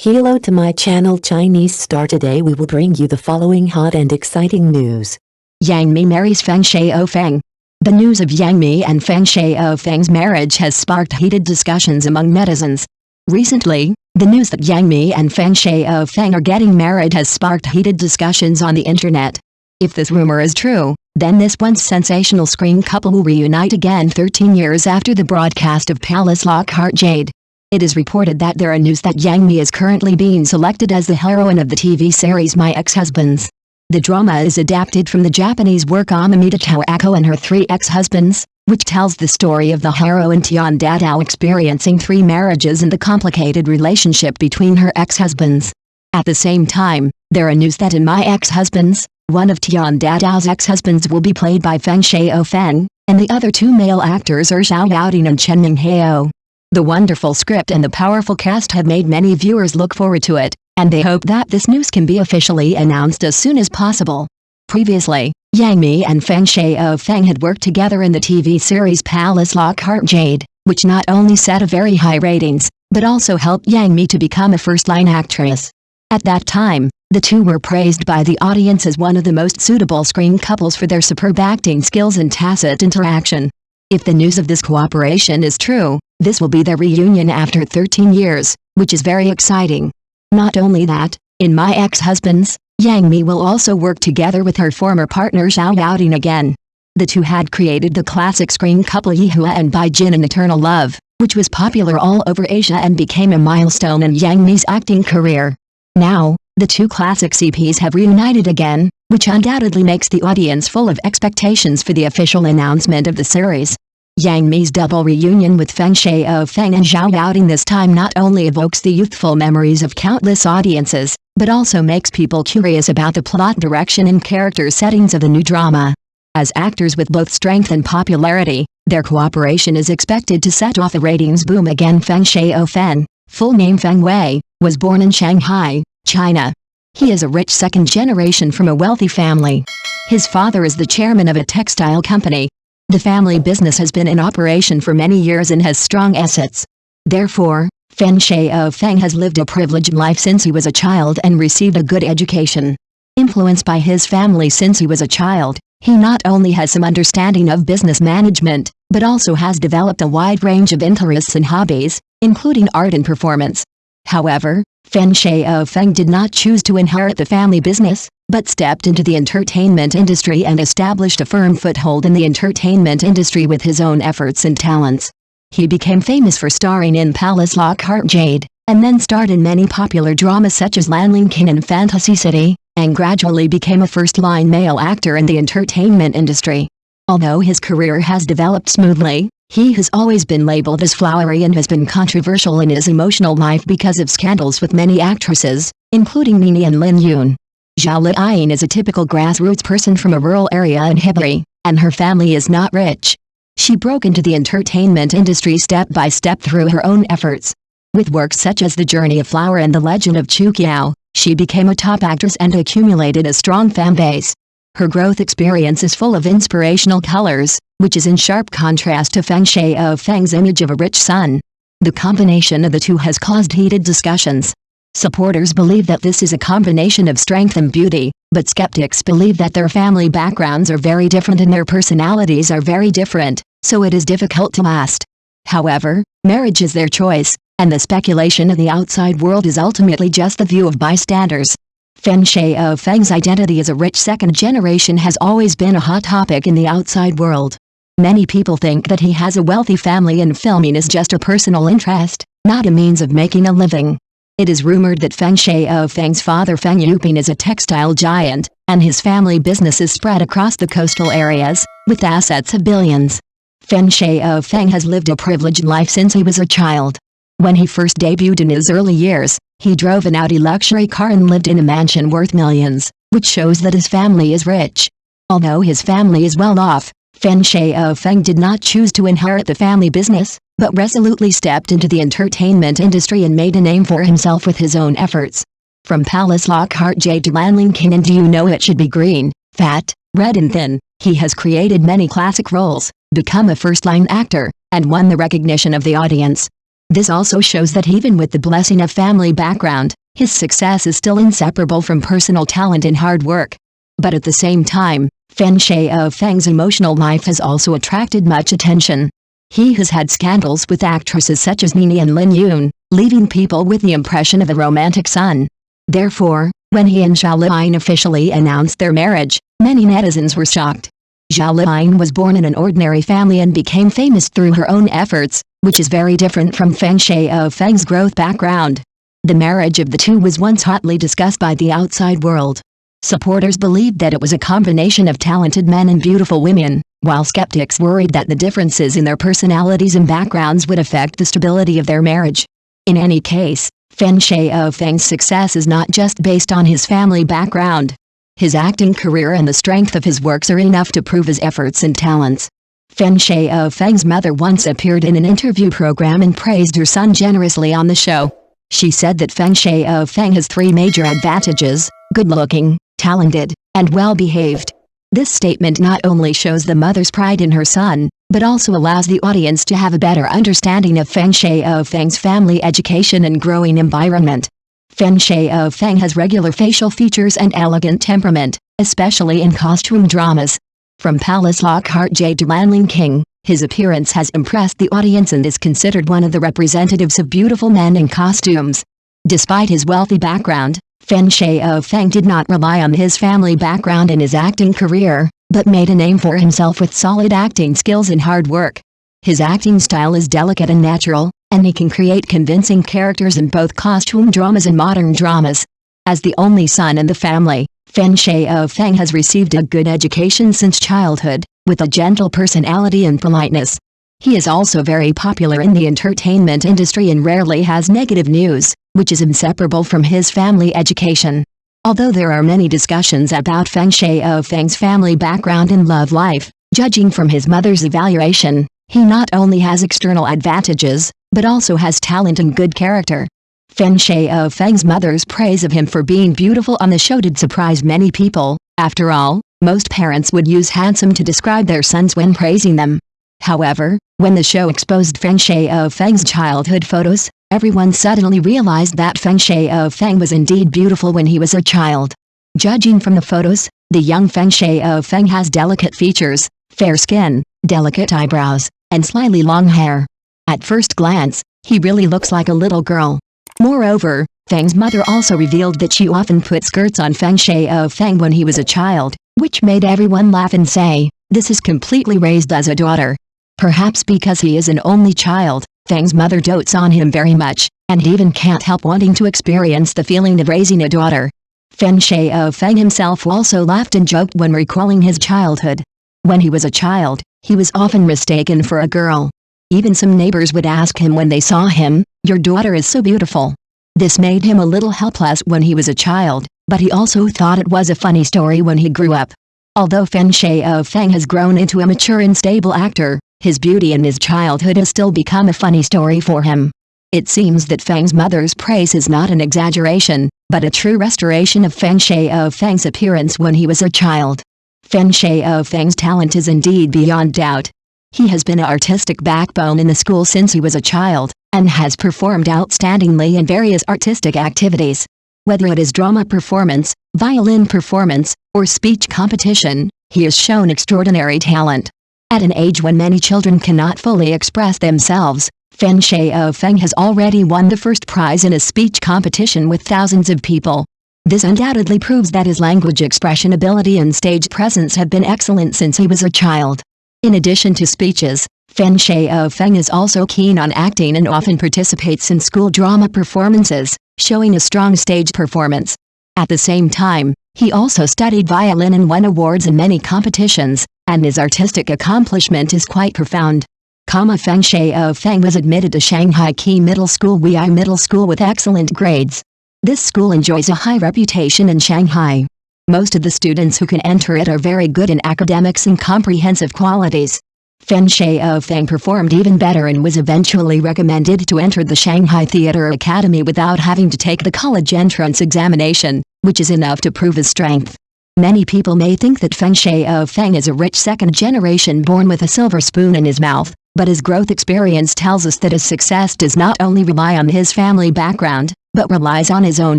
Hello to my channel Chinese Star. Today we will bring you the following hot and exciting news. Yang Mi marries Feng Shaofeng. The news of Yang Mi and Feng Shaofeng's marriage has sparked heated discussions among netizens. Recently, the news that Yang Mi and Feng Shaofeng are getting married has sparked heated discussions on the internet. If this rumor is true, then this once sensational screen couple will reunite again 13 years after the broadcast of Palace Lockhart Jade. It is reported that there are news that Yang Mi is currently being selected as the heroine of the TV series My Ex-Husbands. The drama is adapted from the Japanese work Amamita Tawako and Her Three Ex-Husbands, which tells the story of the heroine Tian Dadao experiencing 3 marriages and the complicated relationship between her ex-husbands. At the same time, there are news that in My Ex-Husbands, one of Tian Dadao's ex-husbands will be played by Feng Shaofeng, and the other 2 male actors are Xiao Yaoding and Chen Minghao. The wonderful script and the powerful cast have made many viewers look forward to it, and they hope that this news can be officially announced as soon as possible. Previously, Yang Mi and Feng Shaofeng had worked together in the TV series Palace Lockhart Jade, which not only set a very high ratings, but also helped Yang Mi to become a first-line actress. At that time, the two were praised by the audience as one of the most suitable screen couples for their superb acting skills and tacit interaction. If the news of this cooperation is true, this will be their reunion after 13 years, which is very exciting. Not only that, in My Ex-Husbands, Yang Mi will also work together with her former partner Xiao Yaoding again. The two had created the classic screen couple Yihua and Bai Jin in Eternal Love, which was popular all over Asia and became a milestone in Yang Mi's acting career. Now, the two classic CPs have reunited again, which undoubtedly makes the audience full of expectations for the official announcement of the series. Yang Mi's double reunion with Feng Shaofeng and Xiao Yaoding this time not only evokes the youthful memories of countless audiences, but also makes people curious about the plot direction and character settings of the new drama. As actors with both strength and popularity, their cooperation is expected to set off a ratings boom again. Feng Shaofeng, full name Feng Wei, was born in Shanghai, China. He is a rich second generation from a wealthy family. His father is the chairman of a textile company. The family business has been in operation for many years and has strong assets. Therefore, Feng Shaofeng has lived a privileged life since he was a child and received a good education. Influenced by his family since he was a child, he not only has some understanding of business management, but also has developed a wide range of interests and hobbies, including art and performance. However, Feng Shaofeng did not choose to inherit the family business, but stepped into the entertainment industry and established a firm foothold in the entertainment industry with his own efforts and talents. He became famous for starring in Palace Lockhart Jade, and then starred in many popular dramas such as Lanling King and Fantasy City, and gradually became a first-line male actor in the entertainment industry. Although his career has developed smoothly, he has always been labeled as flowery and has been controversial in his emotional life because of scandals with many actresses, including Nini and Lin Yun. Zhao Liyin is a typical grassroots person from a rural area in Hebei, and her family is not rich. She broke into the entertainment industry step by step through her own efforts. With works such as The Journey of Flower and The Legend of Chu Qiao, she became a top actress and accumulated a strong fan base. Her growth experience is full of inspirational colors, which is in sharp contrast to Feng Shaofeng's image of a rich son. The combination of the two has caused heated discussions. Supporters believe that this is a combination of strength and beauty, but skeptics believe that their family backgrounds are very different and their personalities are very different, so it is difficult to last. However, marriage is their choice, and the speculation of the outside world is ultimately just the view of bystanders. Feng Shaofeng's identity as a rich second generation has always been a hot topic in the outside world. Many people think that he has a wealthy family and filming is just a personal interest, not a means of making a living. It is rumored that Feng Shaofeng's father Feng Yuping is a textile giant, and his family business is spread across the coastal areas, with assets of billions. Feng Shaofeng has lived a privileged life since he was a child. When he first debuted in his early years, he drove an Audi luxury car and lived in a mansion worth millions, which shows that his family is rich. Although his family is well off, Feng Shaofeng did not choose to inherit the family business, but resolutely stepped into the entertainment industry and made a name for himself with his own efforts. From Palace Lockhart Jade to Lanling King and Do You Know It Should Be Green, Fat, Red and Thin, he has created many classic roles, become a first-line actor, and won the recognition of the audience. This also shows that even with the blessing of family background, his success is still inseparable from personal talent and hard work. But at the same time, Feng Shaofeng's emotional life has also attracted much attention. He has had scandals with actresses such as Nini and Lin Yun, leaving people with the impression of a romantic son. Therefore, when he and Zhao Liyin officially announced their marriage, many netizens were shocked. Zhao Liyin was born in an ordinary family and became famous through her own efforts, which is very different from Feng Shaofeng's growth background. The marriage of the two was once hotly discussed by the outside world. Supporters believed that it was a combination of talented men and beautiful women, while skeptics worried that the differences in their personalities and backgrounds would affect the stability of their marriage. In any case, Feng Shaofeng's success is not just based on his family background. His acting career and the strength of his works are enough to prove his efforts and talents. Feng Shaofeng's mother once appeared in an interview program and praised her son generously on the show. She said that Feng Shaofeng has 3 major advantages: good-looking, talented, and well-behaved. This statement not only shows the mother's pride in her son, but also allows the audience to have a better understanding of Feng Shaofeng's family education and growing environment. Feng Shaofeng has regular facial features and elegant temperament, especially in costume dramas. From Palace Lockhart J to Lanling King, his appearance has impressed the audience and is considered one of the representatives of beautiful men in costumes. Despite his wealthy background, Feng Shaofeng did not rely on his family background in his acting career, but made a name for himself with solid acting skills and hard work. His acting style is delicate and natural, and he can create convincing characters in both costume dramas and modern dramas. As the only son in the family, Feng Shaofeng has received a good education since childhood, with a gentle personality and politeness. He is also very popular in the entertainment industry and rarely has negative news, which is inseparable from his family education. Although there are many discussions about Feng Shaofeng's family background and love life, judging from his mother's evaluation, he not only has external advantages, but also has talent and good character. Feng Shaofeng's mother's praise of him for being beautiful on the show did surprise many people. After all, most parents would use handsome to describe their sons when praising them. However, when the show exposed Feng Shaofeng's childhood photos, everyone suddenly realized that Feng Shaofeng was indeed beautiful when he was a child. Judging from the photos, the young Feng Shaofeng has delicate features, fair skin, delicate eyebrows, and slightly long hair. At first glance, he really looks like a little girl. Moreover, Feng's mother also revealed that she often put skirts on Feng Shaofeng when he was a child, which made everyone laugh and say, "This is completely raised as a daughter." Perhaps because he is an only child, Feng's mother dotes on him very much, and even can't help wanting to experience the feeling of raising a daughter. Feng Shaofeng himself also laughed and joked when recalling his childhood. When he was a child, he was often mistaken for a girl. Even some neighbors would ask him when they saw him, "Your daughter is so beautiful." This made him a little helpless when he was a child, but he also thought it was a funny story when he grew up. Although Feng Shaofeng has grown into a mature and stable actor, his beauty in his childhood has still become a funny story for him. It seems that Feng's mother's praise is not an exaggeration, but a true restoration of Feng Shaofeng's appearance when he was a child. Feng Shaofeng's talent is indeed beyond doubt. He has been an artistic backbone in the school since he was a child, and has performed outstandingly in various artistic activities. Whether it is drama performance, violin performance, or speech competition, he has shown extraordinary talent. At an age when many children cannot fully express themselves, Feng Shaofeng has already won the first prize in a speech competition with thousands of people. This undoubtedly proves that his language expression ability and stage presence have been excellent since he was a child. In addition to speeches, Feng Shaofeng is also keen on acting and often participates in school drama performances, showing a strong stage performance. At the same time, he also studied violin and won awards in many competitions, and his artistic accomplishment is quite profound. Feng Shaofeng was admitted to Shanghai Key Middle School Wei Middle School with excellent grades. This school enjoys a high reputation in Shanghai. Most of the students who can enter it are very good in academics and comprehensive qualities. Feng Shaofeng performed even better and was eventually recommended to enter the Shanghai Theatre Academy without having to take the college entrance examination, which is enough to prove his strength. Many people may think that Feng Shaofeng is a rich second generation born with a silver spoon in his mouth, But his growth experience tells us that his success does not only rely on his family background, but relies on his own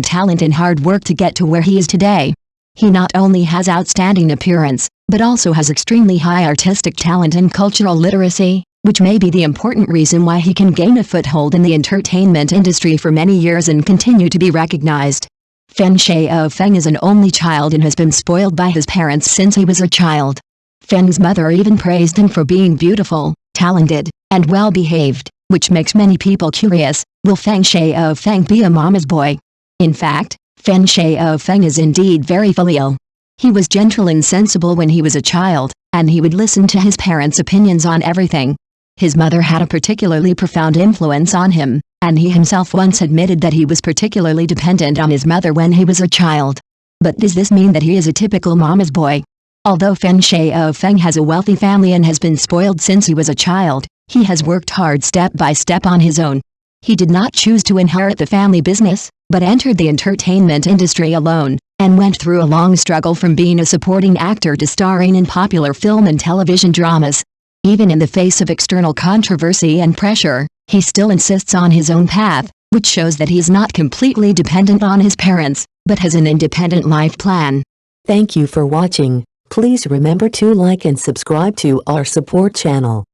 talent and hard work to get to where he is today. He not only has outstanding appearance, but also has extremely high artistic talent and cultural literacy, which may be the important reason why he can gain a foothold in the entertainment industry for many years and continue to be recognized. Feng Shaofeng is an only child and has been spoiled by his parents since he was a child. Feng's mother even praised him for being beautiful, talented, and well-behaved, which makes many people curious, will Feng Shaofeng be a mama's boy? In fact, Feng Shaofeng is indeed very filial. He was gentle and sensible when he was a child, and he would listen to his parents' opinions on everything. His mother had a particularly profound influence on him, and he himself once admitted that he was particularly dependent on his mother when he was a child. But does this mean that he is a typical mama's boy? Although Feng Shaofeng has a wealthy family and has been spoiled since he was a child, he has worked hard step by step on his own. He did not choose to inherit the family business, but entered the entertainment industry alone, and went through a long struggle from being a supporting actor to starring in popular film and television dramas. Even in the face of external controversy and pressure, he still insists on his own path, which shows that he is not completely dependent on his parents, but has an independent life plan. Thank you for watching. Please remember to like and subscribe to our support channel.